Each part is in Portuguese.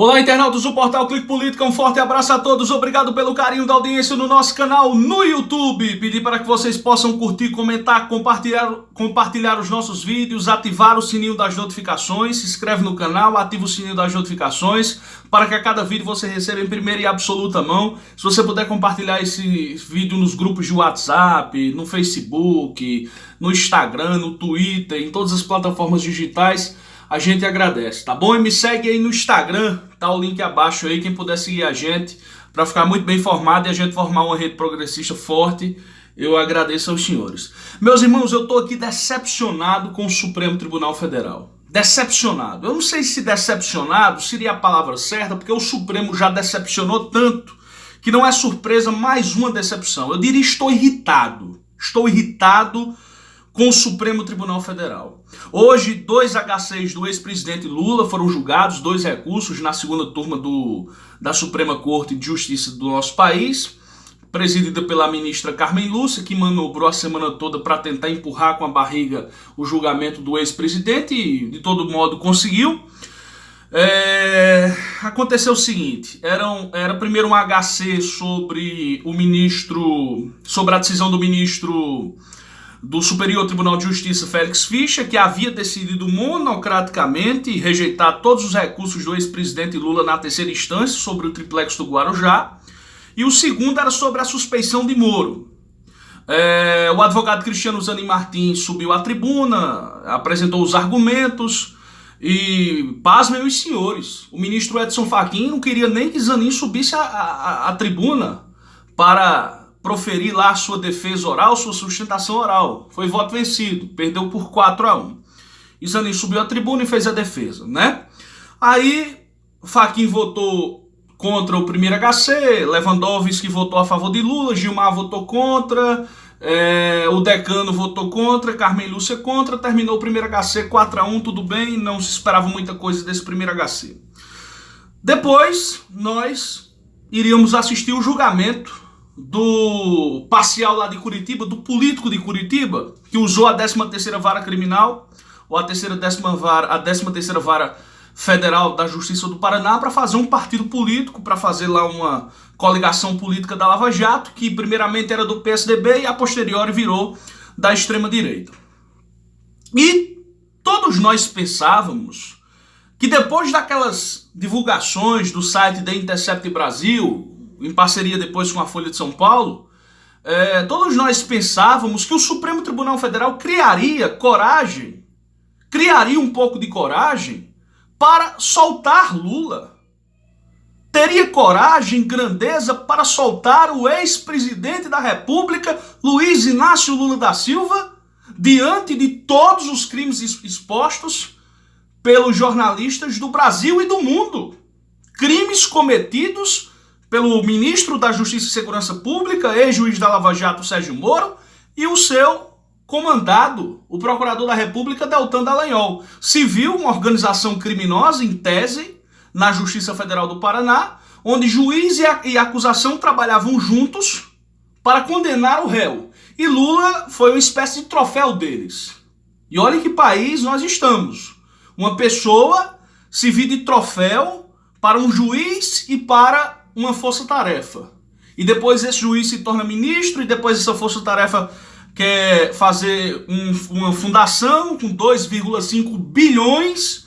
Olá, internautas do portal Clique Política, um forte abraço a todos, obrigado pelo carinho da audiência no nosso canal no YouTube. Pedir para que vocês possam curtir, comentar, compartilhar os nossos vídeos, ativar o sininho das notificações, se inscreve no canal, ativa o sininho das notificações, para que a cada vídeo você receba em primeira e absoluta mão. Se você puder compartilhar esse vídeo nos grupos de WhatsApp, no Facebook, no Instagram, no Twitter, em todas as plataformas digitais, a gente agradece, tá bom? E me segue aí no Instagram, tá o link abaixo aí, quem puder seguir a gente, para ficar muito bem informado e a gente formar uma rede progressista forte, eu agradeço aos senhores. Meus irmãos, eu tô aqui decepcionado com o Supremo Tribunal Federal. Decepcionado. Eu não sei se decepcionado seria a palavra certa, porque o Supremo já decepcionou tanto, que não é surpresa mais uma decepção. Eu diria estou irritado. Estou irritado com o Supremo Tribunal Federal. Hoje, 2 HCs do ex-presidente Lula foram julgados, 2 recursos na segunda turma da Suprema Corte de Justiça do nosso país, presidida pela ministra Carmen Lúcia, que manobrou a semana toda para tentar empurrar com a barriga o julgamento do ex-presidente e, de todo modo, conseguiu. Aconteceu o seguinte, era primeiro um HC sobre a decisão do ministro do Superior Tribunal de Justiça, Félix Fischer, que havia decidido monocraticamente rejeitar todos os recursos do ex-presidente Lula na terceira instância sobre o triplex do Guarujá. E o segundo era sobre a suspeição de Moro. O advogado Cristiano Zanin Martins subiu à tribuna, apresentou os argumentos e, pasmem os senhores, o ministro Edson Fachin não queria nem que Zanin subisse à tribuna para proferir lá sua defesa oral, sua sustentação oral. Foi voto vencido, perdeu por 4-1. E Zanin subiu à tribuna e fez a defesa, né? Aí Fachin votou contra o primeiro HC, Lewandowski votou a favor de Lula, Gilmar votou contra, o decano votou contra, Carmen Lúcia contra, terminou o primeiro HC 4-1, tudo bem, não se esperava muita coisa desse primeiro HC. Depois, nós iríamos assistir o julgamento do parcial lá de Curitiba, do político de Curitiba, que usou a 13ª Vara Criminal, ou a 13ª Vara Federal da Justiça do Paraná, para fazer um partido político, para fazer lá uma coligação política da Lava Jato, que primeiramente era do PSDB e a posteriori virou da extrema-direita. E todos nós pensávamos que depois daquelas divulgações do site da Intercept Brasil, em parceria depois com a Folha de São Paulo, todos nós pensávamos que o Supremo Tribunal Federal criaria um pouco de coragem para soltar Lula. Teria coragem, grandeza para soltar o ex-presidente da República, Luiz Inácio Lula da Silva, diante de todos os crimes expostos pelos jornalistas do Brasil e do mundo. Crimes cometidos pelo ministro da Justiça e Segurança Pública, ex-juiz da Lava Jato, Sérgio Moro, e o seu comandado, o procurador da República, Deltan Dallagnol. Se viu uma organização criminosa, em tese, na Justiça Federal do Paraná, onde juiz e acusação trabalhavam juntos para condenar o réu. E Lula foi uma espécie de troféu deles. E olha em que país nós estamos. Uma pessoa servir de troféu para um juiz e para uma força-tarefa. E depois esse juiz se torna ministro, e depois essa força-tarefa quer fazer uma fundação com 2,5 bilhões,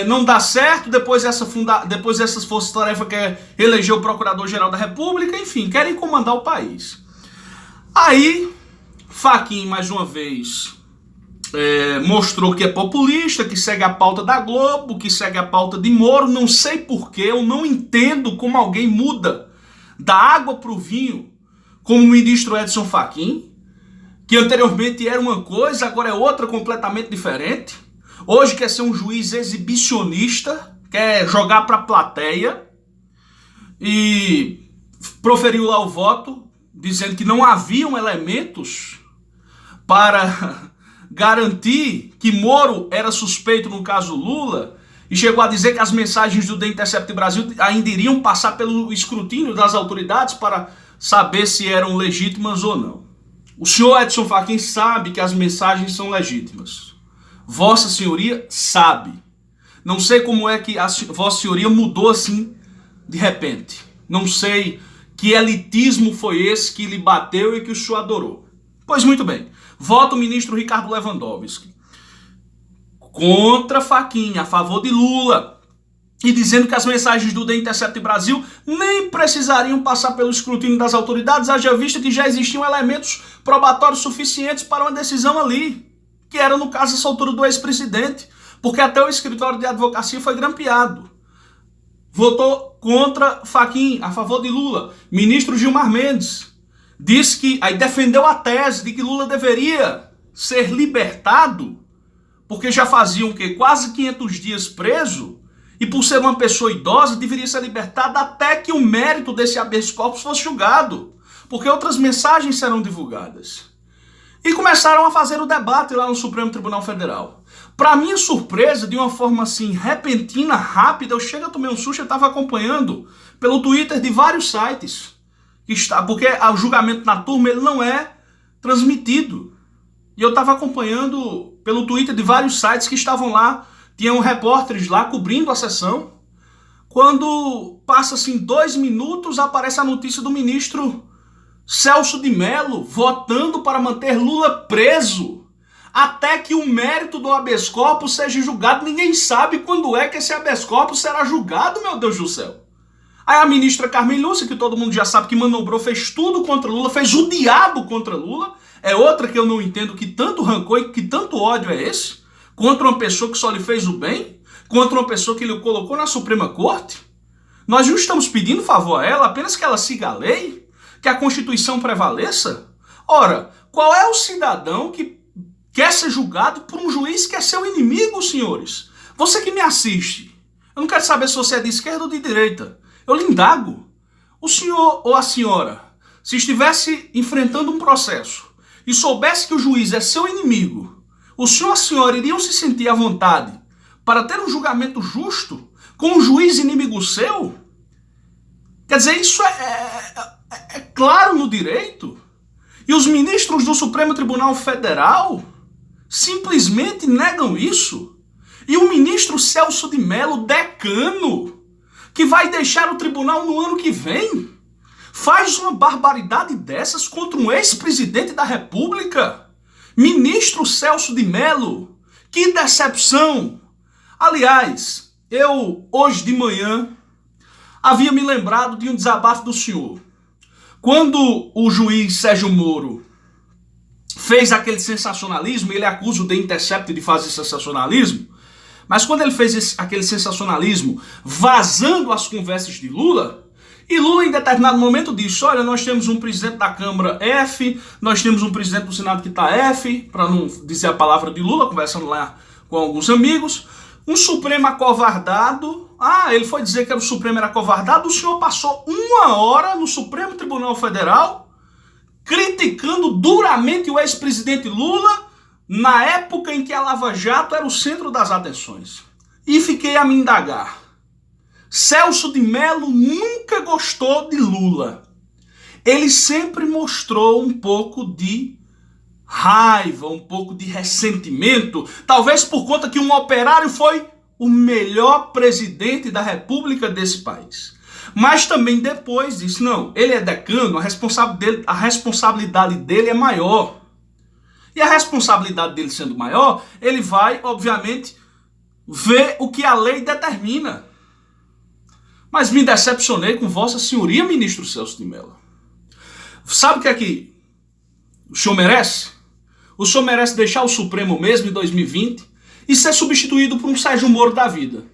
não dá certo, depois essas forças-tarefa quer eleger o Procurador-Geral da República, enfim, querem comandar o país. Aí, Fachin, mais uma vez, mostrou que é populista, que segue a pauta da Globo, que segue a pauta de Moro. Não sei porquê, eu não entendo como alguém muda da água para o vinho, como o ministro Edson Fachin, que anteriormente era uma coisa, agora é outra completamente diferente. Hoje quer ser um juiz exibicionista, quer jogar para a plateia, e proferiu lá o voto, dizendo que não haviam elementos para garantir que Moro era suspeito no caso Lula, e chegou a dizer que as mensagens do The Intercept Brasil ainda iriam passar pelo escrutínio das autoridades para saber se eram legítimas ou não. O senhor Edson Fachin sabe que as mensagens são legítimas. Vossa Senhoria sabe. Não sei como é que a Vossa Senhoria mudou assim de repente. Não sei que elitismo foi esse que lhe bateu e que o senhor adorou. Pois muito bem. Vota o ministro Ricardo Lewandowski contra Fachin, a favor de Lula, e dizendo que as mensagens do The Intercept Brasil nem precisariam passar pelo escrutínio das autoridades, haja vista que já existiam elementos probatórios suficientes para uma decisão ali, que era no caso a soltura do ex-presidente, porque até o escritório de advocacia foi grampeado. Votou contra Fachin, a favor de Lula. Ministro Gilmar Mendes disse que, aí defendeu a tese de que Lula deveria ser libertado, porque já faziam quase 500 dias preso, e por ser uma pessoa idosa deveria ser libertado até que o mérito desse habeas corpus fosse julgado, porque outras mensagens serão divulgadas. E começaram a fazer o debate lá no Supremo Tribunal Federal. Para minha surpresa, de uma forma assim repentina, rápida, eu chego a tomar um susto, eu estava acompanhando pelo Twitter de vários sites, porque o julgamento na turma ele não é transmitido. E eu estava acompanhando pelo Twitter de vários sites que estavam lá, tinham repórteres lá cobrindo a sessão. Quando passa assim 2 minutos, aparece a notícia do ministro Celso de Mello votando para manter Lula preso até que o mérito do habeas corpus seja julgado. Ninguém sabe quando é que esse habeas corpus será julgado, meu Deus do céu. Aí a ministra Carmen Lúcia, que todo mundo já sabe que manobrou, fez tudo contra Lula, fez o diabo contra Lula. É outra que eu não entendo, que tanto rancor e que tanto ódio é esse, contra uma pessoa que só lhe fez o bem, contra uma pessoa que lhe colocou na Suprema Corte. Nós não estamos pedindo favor a ela, apenas que ela siga a lei, que a Constituição prevaleça. Ora, qual é o cidadão que quer ser julgado por um juiz que é seu inimigo, senhores? Você que me assiste, eu não quero saber se você é de esquerda ou de direita, eu lhe indago. O senhor ou a senhora, se estivesse enfrentando um processo e soubesse que o juiz é seu inimigo, o senhor ou a senhora iriam se sentir à vontade para ter um julgamento justo com um juiz inimigo seu? Quer dizer, isso é claro no direito. E os ministros do Supremo Tribunal Federal simplesmente negam isso. E o ministro Celso de Mello, decano, que vai deixar o tribunal no ano que vem, faz uma barbaridade dessas contra um ex-presidente da República. Ministro Celso de Mello, que decepção! Aliás, eu hoje de manhã havia me lembrado de um desabafo do senhor. Quando o juiz Sérgio Moro fez aquele sensacionalismo, ele acusa o The Intercept de fazer sensacionalismo, mas quando ele fez aquele sensacionalismo vazando as conversas de Lula, e Lula em determinado momento disse, olha, nós temos um presidente da Câmara F, nós temos um presidente do Senado que está F, para não dizer a palavra de Lula, conversando lá com alguns amigos, um Supremo acovardado. Ele foi dizer que o Supremo era acovardado, o senhor passou 1 hora no Supremo Tribunal Federal criticando duramente o ex-presidente Lula na época em que a Lava Jato era o centro das atenções. E fiquei a me indagar. Celso de Mello nunca gostou de Lula. Ele sempre mostrou um pouco de raiva, um pouco de ressentimento, talvez por conta que um operário foi o melhor presidente da República desse país. Mas também depois disse, não, ele é decano, a responsabilidade dele é maior. E a responsabilidade dele sendo maior, ele vai, obviamente, ver o que a lei determina. Mas me decepcionei com Vossa Senhoria, ministro Celso de Mello. Sabe o que é que o senhor merece? O senhor merece deixar o Supremo mesmo em 2020 e ser substituído por um Sérgio Moro da vida.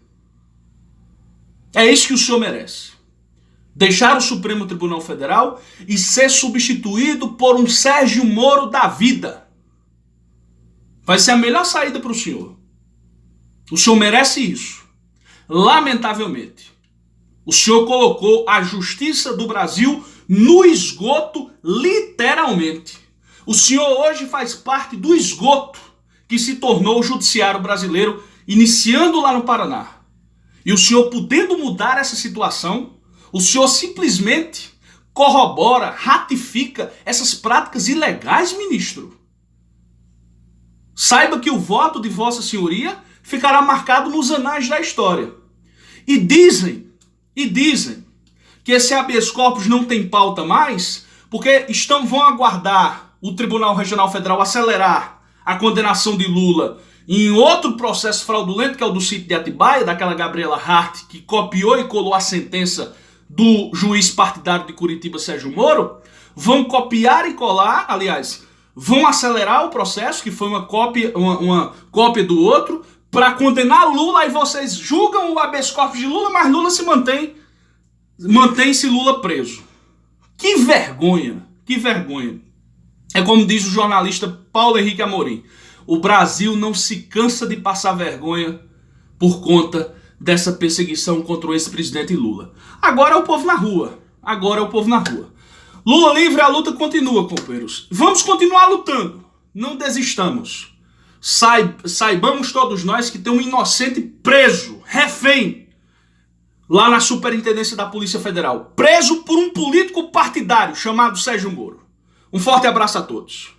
É isso que o senhor merece. Deixar o Supremo Tribunal Federal e ser substituído por um Sérgio Moro da vida. Vai ser a melhor saída para o senhor. O senhor merece isso. Lamentavelmente, o senhor colocou a justiça do Brasil no esgoto, literalmente. O senhor hoje faz parte do esgoto que se tornou o judiciário brasileiro, iniciando lá no Paraná. E o senhor, podendo mudar essa situação, o senhor simplesmente corrobora, ratifica essas práticas ilegais, ministro. Saiba que o voto de Vossa Senhoria ficará marcado nos anais da história. E dizem que esse habeas corpus não tem pauta mais, porque vão aguardar o Tribunal Regional Federal acelerar a condenação de Lula em outro processo fraudulento, que é o do sítio de Atibaia, daquela Gabriela Hart, que copiou e colou a sentença do juiz partidário de Curitiba, Sérgio Moro. Vão copiar e colar, aliás, vão acelerar o processo, que foi uma cópia do outro, para condenar Lula, e vocês julgam o habeas corpus de Lula, mas Lula se mantém-se Lula preso. Que vergonha, que vergonha. É como diz o jornalista Paulo Henrique Amorim, o Brasil não se cansa de passar vergonha por conta dessa perseguição contra o ex-presidente Lula. Agora é o povo na rua, Lula livre, a luta continua, companheiros. Vamos continuar lutando, não desistamos. Saibamos todos nós que tem um inocente preso, refém, lá na Superintendência da Polícia Federal, preso por um político partidário chamado Sérgio Moro. Um forte abraço a todos.